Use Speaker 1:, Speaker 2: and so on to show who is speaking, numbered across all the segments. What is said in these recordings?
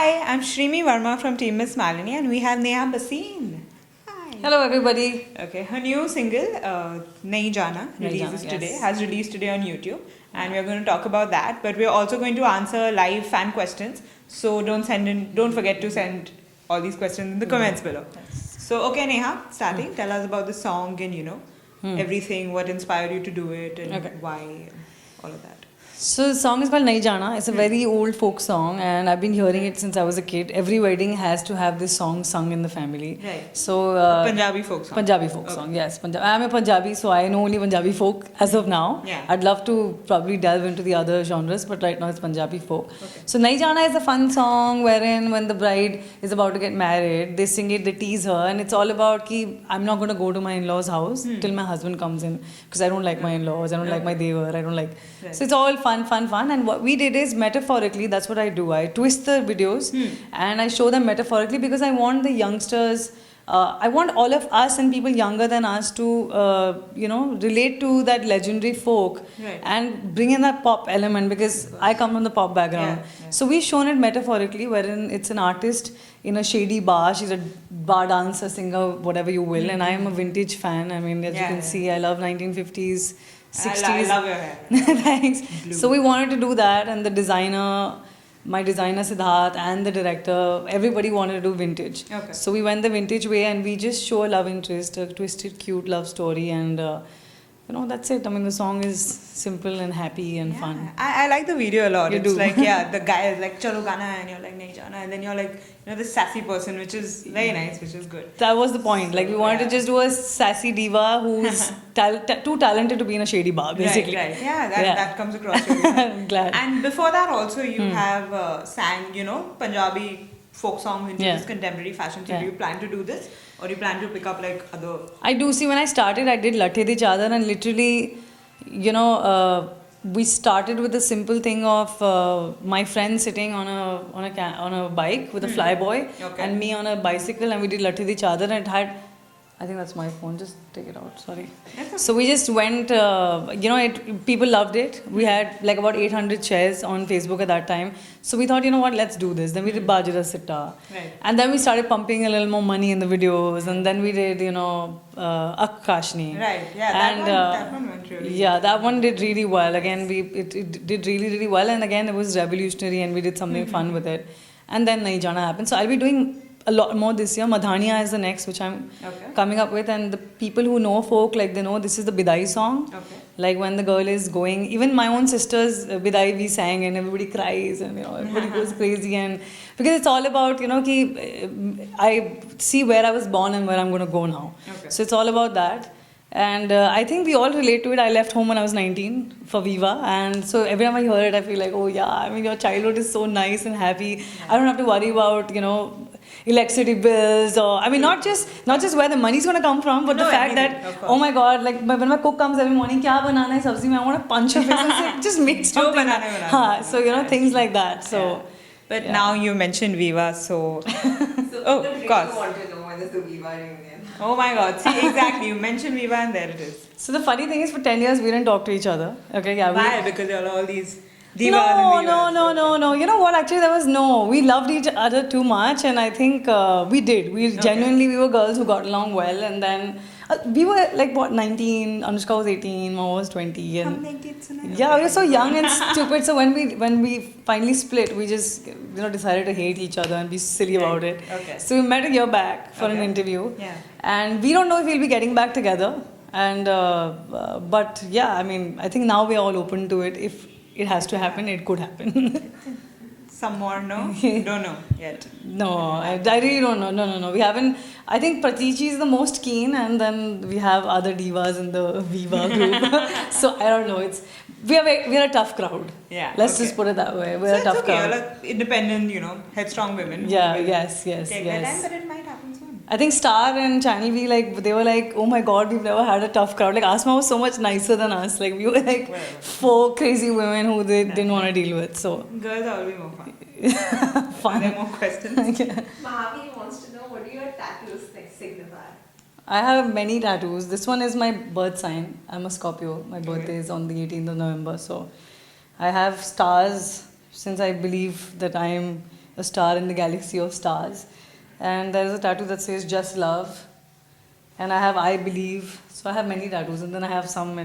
Speaker 1: Hi, I'm Shrimi Verma from Team Miss Malini, and we have Neha Basin. Hi.
Speaker 2: Hello, everybody.
Speaker 1: Okay, her new single, Nahi Jana, releases
Speaker 2: Jana,
Speaker 1: today,
Speaker 2: yes.
Speaker 1: has released today on YouTube, and we're going to talk about that. But we're also going to answer live fan questions, so don't forget to send all these questions in the comments below. So, okay, Neha, starting, tell us about the song and everything, what inspired you to do it, and why, and all of that.
Speaker 2: So the song is called Nahi Jana. It's a very old folk song, and I've been hearing it since I was a kid. Every wedding has to have this song sung in the family.
Speaker 1: Right.
Speaker 2: So
Speaker 1: Punjabi folk song.
Speaker 2: Punjabi folk song, yes. I'm a Punjabi, so I know only Punjabi folk as of now.
Speaker 1: Yeah.
Speaker 2: I'd love to probably delve into the other genres, but right now it's Punjabi folk.
Speaker 1: Okay.
Speaker 2: So Nahi Jana is a fun song wherein when the bride is about to get married, they sing it, they tease her, and it's all about ki I'm not going to go to my in-laws' house till my husband comes in because I don't like my in-laws, I don't like my devar, I don't like.
Speaker 1: Right.
Speaker 2: So it's all fun. And what we did is metaphorically, that's what I do. I twist the videos and I show them metaphorically because I want the youngsters, I want all of us and people younger than us to, relate to that legendary folk and bring in that pop element because I come from the pop background.
Speaker 1: Yeah.
Speaker 2: So we've shown it metaphorically wherein it's an artist in a shady bar. She's a bar dancer, singer, whatever you will. And I am a vintage fan. I mean, as you can see, I love 1950s. 60s.
Speaker 1: I love your hair.
Speaker 2: Thanks.
Speaker 1: Blue.
Speaker 2: So we wanted to do that, and the designer, my designer Siddharth, and the director, everybody wanted to do vintage.
Speaker 1: Okay.
Speaker 2: So we went the vintage way, and we just show a love interest, a twisted, cute love story, and that's it. I mean, the song is simple and happy and fun.
Speaker 1: I like the video a lot.
Speaker 2: You
Speaker 1: It's
Speaker 2: do.
Speaker 1: like, the guy is like, chalo gana, and you're like, nahi jana, and then you're like, the sassy person, which is very nice, which is good.
Speaker 2: That was the point. Like, we wanted to just do a sassy diva who's too talented to be in a shady bar, basically.
Speaker 1: Right. Yeah, that comes across really well.
Speaker 2: I'm glad.
Speaker 1: And before that also, you have sang, Punjabi folk songs into this contemporary fashion. So do you plan to do this? Or do you plan to pick up like other...
Speaker 2: I do. See, when I started, I did Latte Di Chadar, and literally, we started with the simple thing of my friend sitting on a bike with a flyboy and me on a bicycle, and we did Latte Di Chadar, and it had, I think that's my phone, just take it out, sorry. So we just went, people loved it. We had like about 800 shares on Facebook at that time. So we thought, let's do this. Then we did Bajra Sitta.
Speaker 1: Right.
Speaker 2: And then we started pumping a little more money in the videos. And then we did, Akashni.
Speaker 1: Right, yeah, that one went really
Speaker 2: Yeah, that one did really well. Again, it did really, really well. And again, it was revolutionary and we did something fun with it. And then Nahi Jana happened. So I'll be doing a lot more this year. Madhaniya is the next, which I'm coming up with, and the people who know folk, like they know this is the Bidai song. Like when the girl is going, even my own sister's Bidai we sang, and everybody cries, and everybody goes crazy, and because it's all about I see where I was born and where I'm going to go now. So it's all about that. And I think we all relate to it. I left home when I was 19 for Viva, and so every time I hear it, I feel like, oh yeah, I mean, your childhood is so nice and happy. I don't have to worry about electricity bills, or I mean, not just where the money's going to come from, but the fact that, oh my god, like when my cook comes every morning, kya banana hai sabzi mein, I want to punch her face and say, just make something. So things like that. So,
Speaker 1: but now you mentioned Viva, so of course.
Speaker 3: Want to know when is the Viva reunion?
Speaker 1: Oh my god, see, exactly, you mentioned Viva and there it is.
Speaker 2: So the funny thing is, for 10 years we didn't talk to each other. Okay, yeah.
Speaker 1: Why? Because there are all these divas and divas.
Speaker 2: No. You know what? Actually, there was no. We loved each other too much, and I think we did. We were girls who got along well, and then we were like 19. Anushka was 18. Mama was 20. And yeah, we were so young and stupid. So when we finally split, we just decided to hate each other and be silly about it. So we met a year back for an interview, and we don't know if we'll be getting back together. And but yeah, I mean, I think now we're all open to it. If it has to happen, it could happen.
Speaker 1: Some more, no? Don't know yet.
Speaker 2: No, I really don't know. No. We haven't. I think Pratichi is the most keen, and then we have other divas in the Viva group. So I don't know. We're a tough crowd.
Speaker 1: Yeah.
Speaker 2: Let's just put it that way. We're a tough crowd.
Speaker 1: Like independent, headstrong women.
Speaker 2: Yeah. Yes.
Speaker 1: Take their time, but it might happen soon.
Speaker 2: I think Star and Channel V, they were like, oh my god, we've never had a tough crowd. Like Asma was so much nicer than us. Like we were like four crazy women who they didn't want to deal with. So
Speaker 1: girls are always more fun. Are there more questions?
Speaker 3: Mahavi wants to know, what do your tattoos signify?
Speaker 2: I have many tattoos. This one is my birth sign. I'm a Scorpio. My birthday is on the 18th of November. So I have stars since I believe that I am a star in the galaxy of stars. And there is a tattoo that says just love. And I have I believe. So I have many tattoos, and then I have some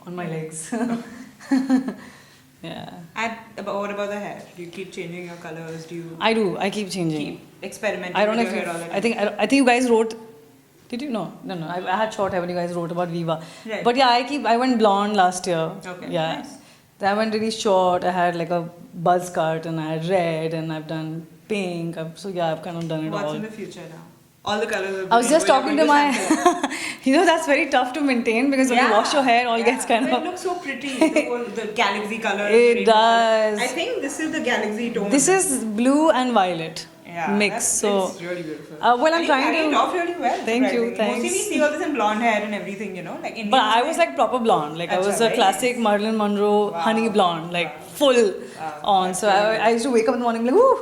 Speaker 2: on my legs. Yeah.
Speaker 1: And what about the hair? Do you keep changing your colors? Do you
Speaker 2: I do. I keep changing.
Speaker 1: keep experimenting
Speaker 2: I don't know
Speaker 1: with
Speaker 2: if
Speaker 1: your
Speaker 2: you,
Speaker 1: hair all the
Speaker 2: I
Speaker 1: time?
Speaker 2: think I think you guys wrote. Did you? No. I had short hair when you guys wrote about Viva.
Speaker 1: Right.
Speaker 2: But yeah, I went blonde last year.
Speaker 1: Okay,
Speaker 2: Yeah.
Speaker 1: nice.
Speaker 2: Then I went really short. I had like a buzz cut, and I had red, and I've done pink. So yeah, I've kind of done it
Speaker 1: What's
Speaker 2: all.
Speaker 1: in the future now? All the colors of
Speaker 2: I was just
Speaker 1: rainbow,
Speaker 2: talking
Speaker 1: you're
Speaker 2: to
Speaker 1: going
Speaker 2: my, that's very tough to maintain because when you wash your hair, all gets kind
Speaker 1: But
Speaker 2: of.
Speaker 1: it looks so pretty. The galaxy color.
Speaker 2: It does.
Speaker 1: I think this is the galaxy tone.
Speaker 2: This is blue and violet mix.
Speaker 1: It's really beautiful.
Speaker 2: Well, I'm
Speaker 1: And
Speaker 2: trying
Speaker 1: you carry it
Speaker 2: to.
Speaker 1: off really well.
Speaker 2: Thank you,
Speaker 1: surprisingly.
Speaker 2: thanks.
Speaker 1: Mostly we see all this in blonde hair and everything, like Indian.
Speaker 2: But I was like proper blonde. Like I was a
Speaker 1: very
Speaker 2: classic
Speaker 1: nice.
Speaker 2: Marilyn Monroe
Speaker 1: Wow.
Speaker 2: honey blonde, like
Speaker 1: Wow.
Speaker 2: full on.
Speaker 1: That's
Speaker 2: So
Speaker 1: really
Speaker 2: I used to wake up in the morning like, whoo,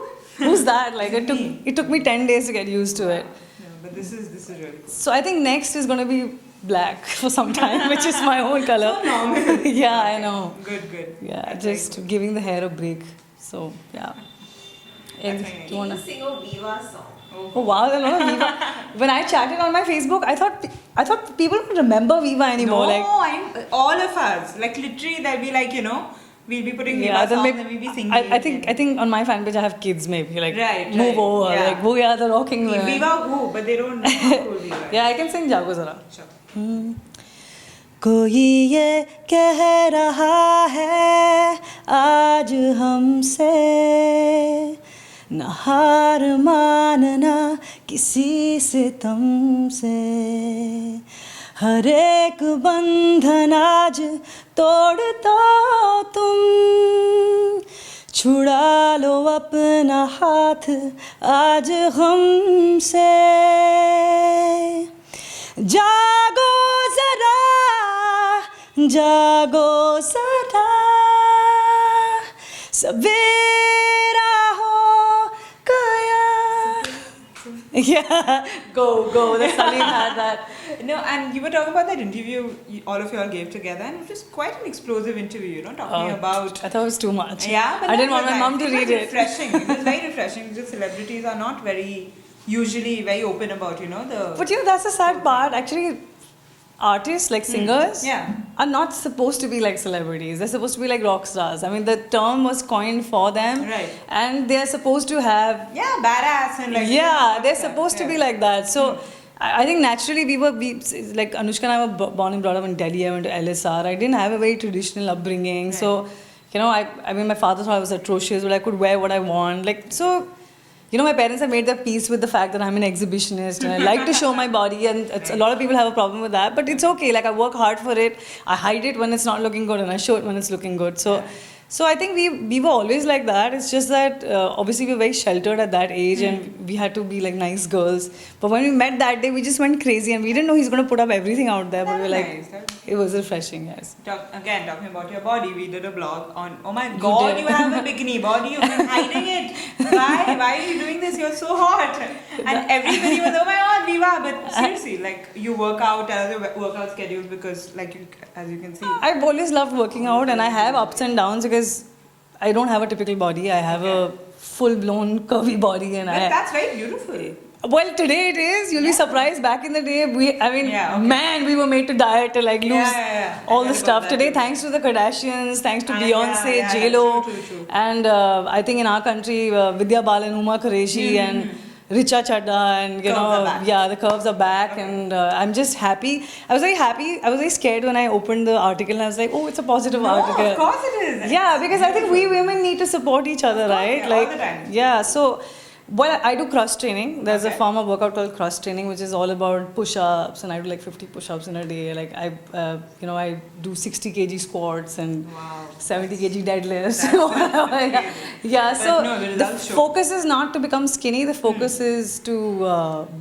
Speaker 2: who's that? Like
Speaker 1: Me.
Speaker 2: it took me 10 days to get used to it.
Speaker 1: No, but this is really cool.
Speaker 2: So I think next is going to be black for some time, which is my own color.
Speaker 1: So normal.
Speaker 2: Yeah, I know.
Speaker 1: Good.
Speaker 2: Yeah,
Speaker 1: That's
Speaker 2: just giving the hair a break. So yeah.
Speaker 1: That's
Speaker 2: Do
Speaker 1: very
Speaker 2: you
Speaker 3: Can
Speaker 2: wanna?
Speaker 3: you sing a Viva song?
Speaker 2: Oh wow, there's a lot of Viva. When I chatted on my Facebook, I thought people don't remember Viva anymore.
Speaker 1: No, all of us. Like literally, they'll be like, we'll be putting Viva
Speaker 2: then
Speaker 1: songs
Speaker 2: maybe-
Speaker 1: and we'll be singing.
Speaker 2: I think on my fan page I have kids maybe like
Speaker 1: Right,
Speaker 2: move over
Speaker 1: yeah.
Speaker 2: like we are the rocking women.
Speaker 1: Viva who, but they don't know how cool Viva is.
Speaker 2: Yeah, I can sing Jago Zara.
Speaker 1: Sure.
Speaker 2: कोई ये कह रहा है आज हमसे न हार मानना किसी से तुमसे हर एक बंधन आज तोड़ दो तुम छुड़ा लो अपना हाथ आज हमसे जागो जरा जागो सदा सवेरा हो गया. Yeah, go. The Salim had that.
Speaker 1: No, and you were talking about that interview all of you all gave together, and it was quite an explosive interview, talking about.
Speaker 2: I thought it was too much.
Speaker 1: Yeah, but
Speaker 2: I
Speaker 1: that
Speaker 2: didn't want
Speaker 1: was
Speaker 2: my
Speaker 1: nice.
Speaker 2: mom to
Speaker 1: It
Speaker 2: read
Speaker 1: was
Speaker 2: it.
Speaker 1: refreshing. It was very refreshing because celebrities are not usually very open about, the.
Speaker 2: But that's the sad part. Actually, artists like singers
Speaker 1: Yeah.
Speaker 2: are not supposed to be like celebrities. They're supposed to be like rock stars. I mean, the term was coined for them,
Speaker 1: Right.
Speaker 2: and they're supposed to have.
Speaker 1: Yeah, badass and like.
Speaker 2: Yeah, they're supposed to be like that. So I think naturally we like Anushka and I were born and brought up in Delhi. I went to LSR. I didn't have a very traditional upbringing.
Speaker 1: Right.
Speaker 2: So, I mean, my father thought I was atrocious, but I could wear what I want. Like, so, my parents have made their peace with the fact that I'm an exhibitionist and I like to show my body, and a lot of people have a problem with that, but it's okay. Like, I work hard for it. I hide it when it's not looking good and I show it when it's looking good. So I think we were always like that. It's just that obviously we were very sheltered at that age and we had to be like nice girls. But when we met that day, we just went crazy and we didn't know he's going to put up everything out there. But we were like,
Speaker 1: Nice. That was
Speaker 2: it was refreshing, yes.
Speaker 1: Again, talking about your body, we did a blog on, oh my god,
Speaker 2: did.
Speaker 1: you have a bikini body, you've been hiding it. Why are you doing this? You're so hot. And everybody was, oh my god, Viva. But seriously, like, you work out, tell us your workout schedule because, like, as you can see.
Speaker 2: I've always loved working out and I have ups and downs because I don't have a typical body. I have a full-blown curvy body and
Speaker 1: But that's very beautiful.
Speaker 2: Well, today it is. You'll be surprised. Back in the day, we were made to diet to like lose
Speaker 1: Yeah.
Speaker 2: all
Speaker 1: I
Speaker 2: the
Speaker 1: heard
Speaker 2: stuff.
Speaker 1: about that
Speaker 2: Today,
Speaker 1: too.
Speaker 2: thanks to the Kardashians, thanks to
Speaker 1: Ah,
Speaker 2: Beyonce,
Speaker 1: yeah,
Speaker 2: J-Lo,
Speaker 1: true.
Speaker 2: and I think in our country, Vidya Balan, Uma Qureshi, and Richa Chadda, and
Speaker 1: Curves are back.
Speaker 2: the curves are back, and I'm just happy. I was very happy. I was very scared when I opened the article, and I was like, oh, it's a positive article.
Speaker 1: Of course it is.
Speaker 2: Yeah, because I think we women need to support each other, right?
Speaker 1: yeah, all the time.
Speaker 2: Yeah, so I do cross training. There's a
Speaker 1: Okay.
Speaker 2: form of workout called cross training, which is all about push-ups, and I do like 50 push-ups in a day. Like I do 60 kg squats and
Speaker 1: Wow.
Speaker 2: 70 kg deadlifts.
Speaker 1: That's
Speaker 2: Yeah,
Speaker 1: But
Speaker 2: so
Speaker 1: no, the
Speaker 2: the
Speaker 1: results show.
Speaker 2: focus is not to become skinny. The focus is to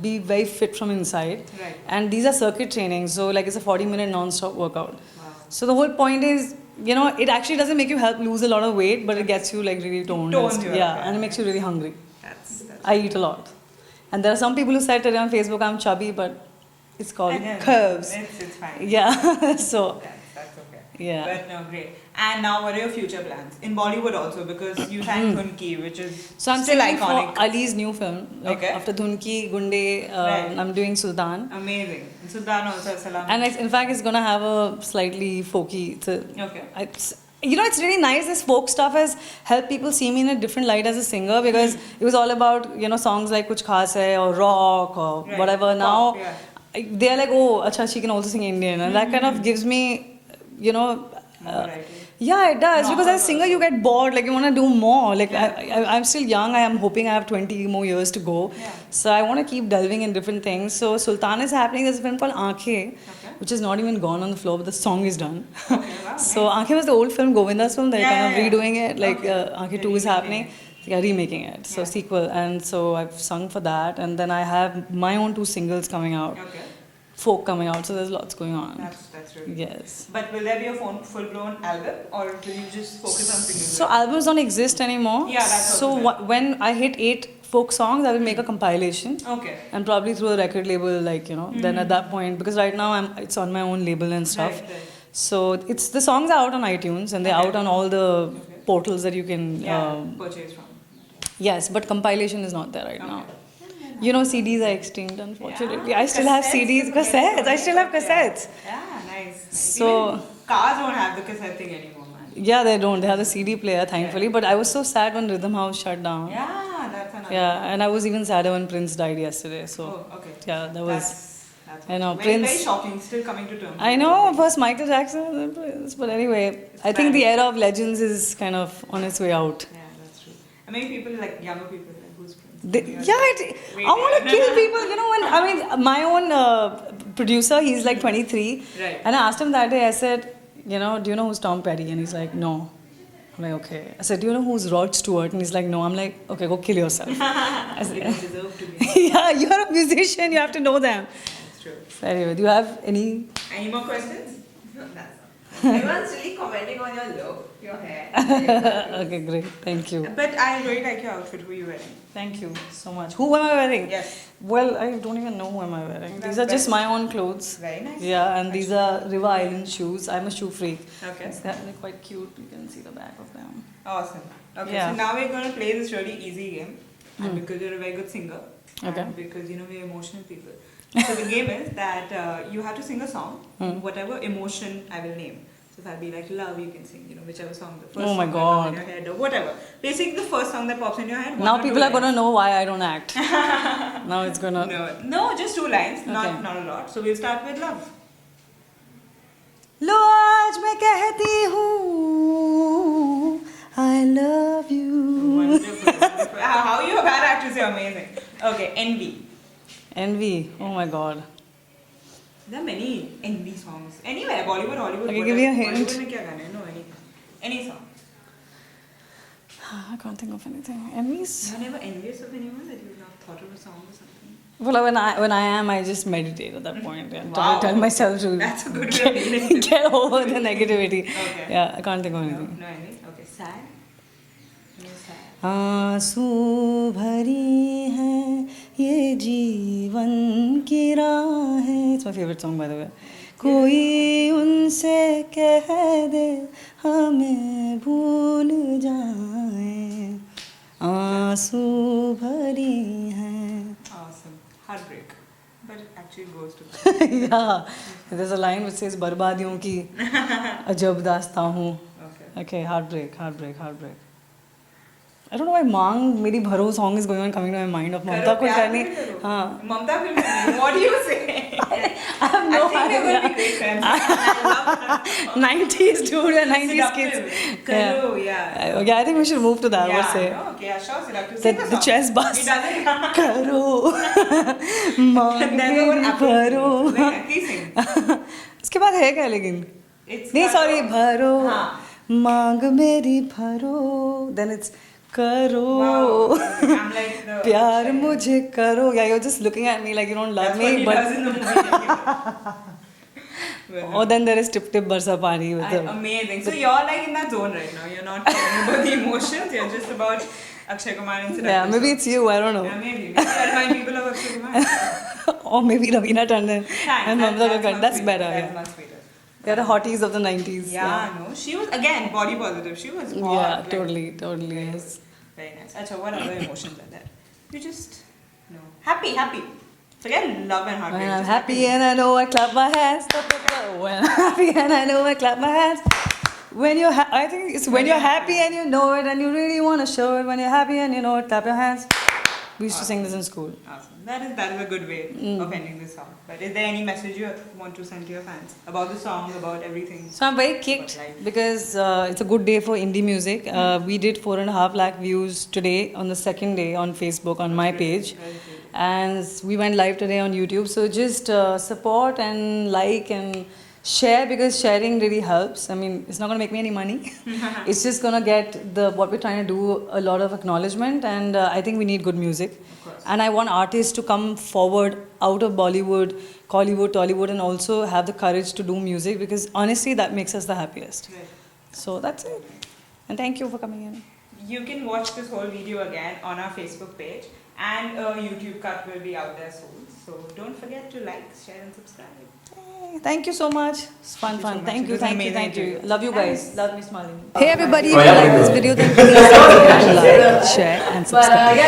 Speaker 2: be very fit from inside.
Speaker 1: Right.
Speaker 2: And these are circuit trainings, so like it's a 40-minute non-stop workout.
Speaker 1: Wow.
Speaker 2: So the whole point is, it actually doesn't make you help lose a lot of weight, but it gets you like really toned.
Speaker 1: Tones you up,
Speaker 2: yeah,
Speaker 1: yeah.
Speaker 2: and it makes you really hungry.
Speaker 1: That's
Speaker 2: I eat a lot. And there are some people who said today on Facebook I'm chubby, but it's called
Speaker 1: Again,
Speaker 2: curves.
Speaker 1: It's fine.
Speaker 2: Yeah, so
Speaker 1: That's okay.
Speaker 2: Yeah.
Speaker 1: But no, great. And now, what are your future plans in Bollywood also? Because you sang Dhunki, which is
Speaker 2: So I'm
Speaker 1: still
Speaker 2: singing
Speaker 1: iconic.
Speaker 2: for Ali's new film. Like
Speaker 1: Okay.
Speaker 2: after Dhunki, Gunde,
Speaker 1: Right.
Speaker 2: I'm doing Sultan.
Speaker 1: Amazing. And Sultan also, Salam.
Speaker 2: And in fact, it's gonna have a slightly folky.
Speaker 1: Okay.
Speaker 2: It's really nice. This folk stuff has helped people see me in a different light as a singer because it was all about songs like Kuch Khas Hai or rock or
Speaker 1: Right.
Speaker 2: whatever.
Speaker 1: Pop,
Speaker 2: Now
Speaker 1: yeah.
Speaker 2: they're like, oh, acha, she can also sing Indian, and that kind of gives me,
Speaker 1: Variety.
Speaker 2: yeah, it does. Because as a singer,
Speaker 1: also.
Speaker 2: you get bored. Like you want to do more. Like I'm still young. I am hoping I have 20 more years to go.
Speaker 1: Yeah.
Speaker 2: So I want to keep delving in different things. So Sultan is happening. There's a film called Aankhein, which is not even gone on the floor, but the song is done.
Speaker 1: Okay, wow,
Speaker 2: So Aankhein was the old film, Govinda's film. They're kind of redoing it. Like
Speaker 1: Okay.
Speaker 2: Aankhein
Speaker 1: They're
Speaker 2: 2 is
Speaker 1: remaking
Speaker 2: happening. Yeah, remaking it. So
Speaker 1: Yeah.
Speaker 2: sequel. And so I've sung for that. And then I have my own 2 singles coming out.
Speaker 1: Okay.
Speaker 2: Folk coming out. So there's lots going on.
Speaker 1: That's really good.
Speaker 2: Yes.
Speaker 1: But will there be a full-blown album, or will you just focus on singles?
Speaker 2: So albums don't exist anymore.
Speaker 1: Yeah, that's
Speaker 2: so
Speaker 1: also there.
Speaker 2: when I hit 8 folk songs, I will make a compilation
Speaker 1: Okay.
Speaker 2: and probably through a record label, Then at that point, because right now it's on my own label and stuff.
Speaker 1: Right.
Speaker 2: So the songs are out on iTunes and they're
Speaker 1: Okay.
Speaker 2: out on all the portals that you can.
Speaker 1: Purchase from.
Speaker 2: Yes, but compilation is not there right now. CDs are extinct, unfortunately.
Speaker 1: Yeah,
Speaker 2: I still have CDs, cassettes. I still have cassettes.
Speaker 1: Yeah, nice.
Speaker 2: So-
Speaker 1: Even cars don't have the cassette thing anymore, man.
Speaker 2: Yeah, they don't. They have the CD player, thankfully. But I was so sad when Rhythm House shut down.
Speaker 1: Yeah, that's another.
Speaker 2: Yeah, and I was even sadder when Prince died yesterday. So
Speaker 1: Oh, okay.
Speaker 2: yeah, that was.
Speaker 1: That's
Speaker 2: I know,
Speaker 1: very,
Speaker 2: Prince.
Speaker 1: very shocking. Still coming to terms.
Speaker 2: I know, first Michael Jackson, then Prince. But anyway, I think the era of legends is kind of on its way out.
Speaker 1: Yeah, that's true. I mean, people like younger people like who's Prince?
Speaker 2: I want to kill people. My own producer, he's like 23.
Speaker 1: Right.
Speaker 2: And I asked him that day, I said, do you know who's Tom Petty? And he's like, no. I'm like, okay. I said, do you know who's Rod Stewart? And he's like, no. I'm like, okay, go kill yourself. I
Speaker 1: They
Speaker 2: said,
Speaker 1: don't deserve to be.
Speaker 2: yeah, you're a musician, you have to know them.
Speaker 1: That's true.
Speaker 2: So anyway, do you have any?
Speaker 1: Any more questions?
Speaker 3: No, that's not. Everyone's really commenting on your look, your hair.
Speaker 2: Okay, great. Thank you.
Speaker 1: But I really like your outfit. Who are you wearing?
Speaker 2: Thank you so much. Who am I wearing?
Speaker 1: Yes.
Speaker 2: Well, I don't even know who am I wearing.
Speaker 1: That's
Speaker 2: These are just
Speaker 1: best.
Speaker 2: my own clothes.
Speaker 1: Very nice.
Speaker 2: Yeah, and these are River Island shoes. I'm a shoe freak.
Speaker 1: Okay.
Speaker 2: They're quite cute. You can see the back of them.
Speaker 1: Awesome. Okay,
Speaker 2: Yeah.
Speaker 1: so now we're going to play this really easy game. And because you're a very good singer,
Speaker 2: Okay.
Speaker 1: and because we're emotional people. So the game is that you have to sing a song, whatever emotion I will name. So if I'll be like love, you can sing, whichever song, the first
Speaker 2: Oh my
Speaker 1: song that pops
Speaker 2: God.
Speaker 1: in your head or whatever. Basically the first song that pops in your head.
Speaker 2: Now people are going to know why I don't act. Now it's going to...
Speaker 1: No, just 2 lines,
Speaker 2: Okay.
Speaker 1: not a lot. So we'll start with love.
Speaker 2: लो आज मैं कहती हूँ I love you.
Speaker 1: Wonderful. Wonderful. How you a bad actress? You're amazing. Okay, envy.
Speaker 2: Envy. Oh my God.
Speaker 1: There are many envy songs. Anywhere, Bollywood, Hollywood.
Speaker 2: Okay, give me a
Speaker 1: whatever.
Speaker 2: hint.
Speaker 1: Bollywood में क्या गाने हैं? No, any song.
Speaker 2: I can't think of anything. Envies?
Speaker 1: You're never envious of anyone that you've not thought of a song or something.
Speaker 2: Well, when I am, I just meditate at that point. Yeah.
Speaker 1: Wow.
Speaker 2: Tell myself to
Speaker 1: That's a good way of dealing with it.
Speaker 2: get over the negativity.
Speaker 1: Okay.
Speaker 2: Yeah, I can't think of
Speaker 1: No,
Speaker 2: anything.
Speaker 1: no envy. Okay, sad. No sad.
Speaker 2: आंसू भरी है ये जीवन की राहें. It's my favorite song, by the way. कोई उनसे कह दे हमें भूल जाए आंसू भरी हैं.
Speaker 1: Awesome. Heartbreak. But it actually goes to
Speaker 2: Yeah, there's a line which says बर्बादियों की अजब दास्तां हूँ.
Speaker 1: Okay.
Speaker 2: Okay, heartbreak. I don't know why Maang Meri Bharo song is going on coming to my mind of Mamta Kulkarni. हाँ.
Speaker 1: Mamta Kulkarni. What do you say?
Speaker 2: I have no
Speaker 1: I think we're going to be
Speaker 2: idea.
Speaker 1: great friends. I love that.
Speaker 2: 90s dude, we're 90s kids.
Speaker 1: Seductive. Karu, yeah.
Speaker 2: Okay, I think we should move to that.
Speaker 1: Yeah,
Speaker 2: What say?
Speaker 1: no, okay, yeah, sure, seductive. Sing
Speaker 2: The
Speaker 1: song.
Speaker 2: chess bus.
Speaker 1: He doesn't.
Speaker 2: करो मांग
Speaker 1: There's no one
Speaker 2: मेरी
Speaker 1: up
Speaker 2: भरो.
Speaker 1: Like, please sing.
Speaker 2: उसके बाद है क्या लेकिन?
Speaker 1: It's
Speaker 2: नहीं
Speaker 1: Karu.
Speaker 2: sorry भरो
Speaker 1: हाँ.
Speaker 2: मांग मेरी भरो. Then it's करो
Speaker 1: Wow. I'm like the
Speaker 2: प्यार मुझे करो. Yeah, you're just looking at me like you don't love
Speaker 1: That's what
Speaker 2: me,
Speaker 1: he
Speaker 2: but
Speaker 1: does in the movie.
Speaker 2: oh, then there is Tip Tip Barsa Pani with the
Speaker 1: Amazing. So you're like in that zone right now. You're not caring about the emotions. You're just about Akshay Kumar and Seductive.
Speaker 2: yeah, maybe it's you. I don't know.
Speaker 1: Yeah, maybe. Maybe I'll find people of Akshay Kumar.
Speaker 2: Or maybe Ravina Tandon
Speaker 1: Thanks.
Speaker 2: and Mamta
Speaker 1: That's
Speaker 2: Kulkarni.
Speaker 1: much
Speaker 2: That's
Speaker 1: sweeter.
Speaker 2: better.
Speaker 1: That's
Speaker 2: Yeah.
Speaker 1: much sweeter.
Speaker 2: They're the hotties of the 90s.
Speaker 1: Yeah, no. She was, again, body positive. She was hot.
Speaker 2: Yeah,
Speaker 1: like,
Speaker 2: totally, yes.
Speaker 1: Very nice. Acha, what other emotions are there? You just, no. Happy. Forget love and heartbreak.
Speaker 2: When I'm
Speaker 1: just
Speaker 2: happy and I know I clap my hands. When I'm happy and I know I clap my hands. When you're, I think it's when you're happy and you know it and you really want to show it. When you're happy and you know it, clap your hands. We used to sing this in school.
Speaker 1: Awesome. That is a good way of ending this song. But is there any message you want to send to your fans about the song, about everything?
Speaker 2: So I'm very kicked because it's a good day for indie music. We did 4.5 lakh views today on the second day on Facebook on my page. And we went live today on YouTube. So just support and like and share, because sharing really helps. I mean, it's not going to make me any money. It's just going to get what we're trying to do, a lot of acknowledgement. And I think we need good music. And I want artists to come forward out of Bollywood, Collywood, Tollywood, and also have the courage to do music, because honestly that makes us the happiest.
Speaker 1: Right.
Speaker 2: So that's it. And thank you for coming in.
Speaker 1: You can watch this whole video again on our Facebook page, and a YouTube cut will be out there soon. So don't forget to like, share and subscribe.
Speaker 2: Hey, thank you so much. It's fun.
Speaker 1: Thank you so much.
Speaker 2: Thank
Speaker 1: It
Speaker 2: you,
Speaker 1: was
Speaker 2: thank you,
Speaker 1: amazing
Speaker 2: thank you.
Speaker 1: interview.
Speaker 2: Love you guys.
Speaker 1: Thanks.
Speaker 2: Love me smiling. Hey everybody, if you like this video, then please like, share and subscribe.